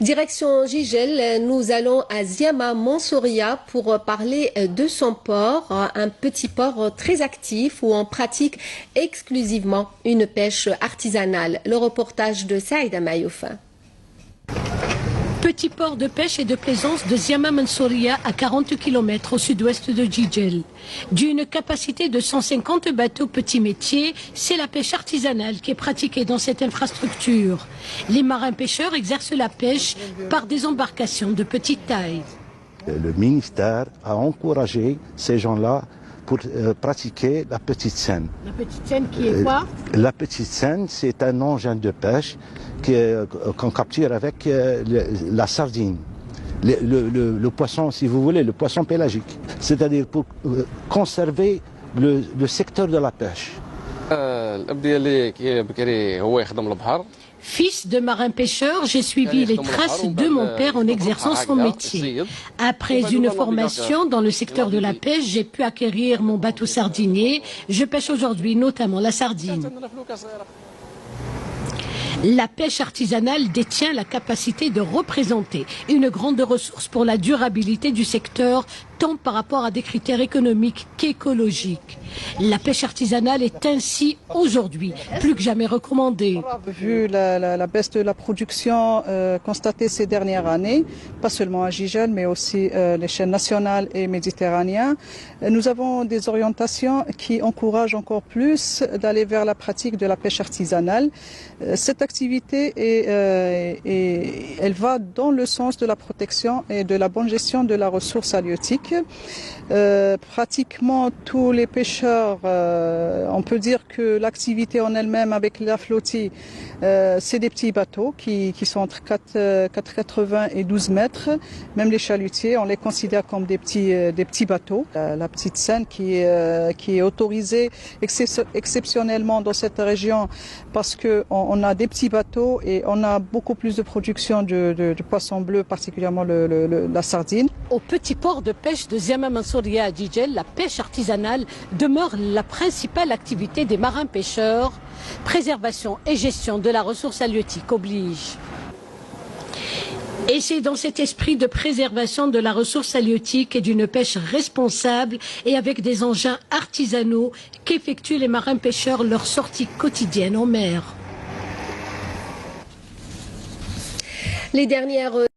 Direction Jijel, nous allons à Ziama Mansouria pour parler de son port, un petit port très actif où on pratique exclusivement une pêche artisanale. Le reportage de Saïda Mayouf. Petit port de pêche et de plaisance de Ziama Mansouria à 40 km au sud-ouest de Jijel. D'une capacité de 150 bateaux petits métiers, c'est la pêche artisanale qui est pratiquée dans cette infrastructure. Les marins pêcheurs exercent la pêche par des embarcations de petite taille. Le ministère a encouragé ces gens-là pour pratiquer la petite seine. La petite seine qui est quoi? La petite seine, c'est un engin de pêche qu'on capture avec la sardine. Le poisson, si vous voulez, le poisson pélagique. C'est-à-dire pour conserver le secteur de la pêche. Fils de marin-pêcheur, j'ai suivi les traces de mon père en exerçant son métier. Après une formation dans le secteur de la pêche, j'ai pu acquérir mon bateau sardinier. Je pêche aujourd'hui notamment la sardine. La pêche artisanale détient la capacité de représenter une grande ressource pour la durabilité du secteur, tant par rapport à des critères économiques qu'écologiques. La pêche artisanale est ainsi aujourd'hui plus que jamais recommandée. Vu la baisse de la production constatée ces dernières années, pas seulement à Jijel mais aussi les chaînes nationales et méditerranéennes, nous avons des orientations qui encouragent encore plus d'aller vers la pratique de la pêche artisanale. Cette activité elle va dans le sens de la protection et de la bonne gestion de la ressource halieutique. Pratiquement tous les pêcheurs, on peut dire que l'activité en elle-même avec la flottille, c'est des petits bateaux qui sont entre 4,80 et 12 mètres. Même les chalutiers, on les considère comme des petits bateaux. La petite seine qui est autorisée exceptionnellement dans cette région parce qu'on a des petits bateaux et on a beaucoup plus de production de poissons bleus, particulièrement la sardine. Au petit port de pêche de Ziama Mansouria à Jijel, la pêche artisanale demeure la principale activité des marins pêcheurs. Préservation et gestion de la ressource halieutique oblige. Et c'est dans cet esprit de préservation de la ressource halieutique et d'une pêche responsable et avec des engins artisanaux qu'effectuent les marins pêcheurs leur sortie quotidienne en mer. Les dernières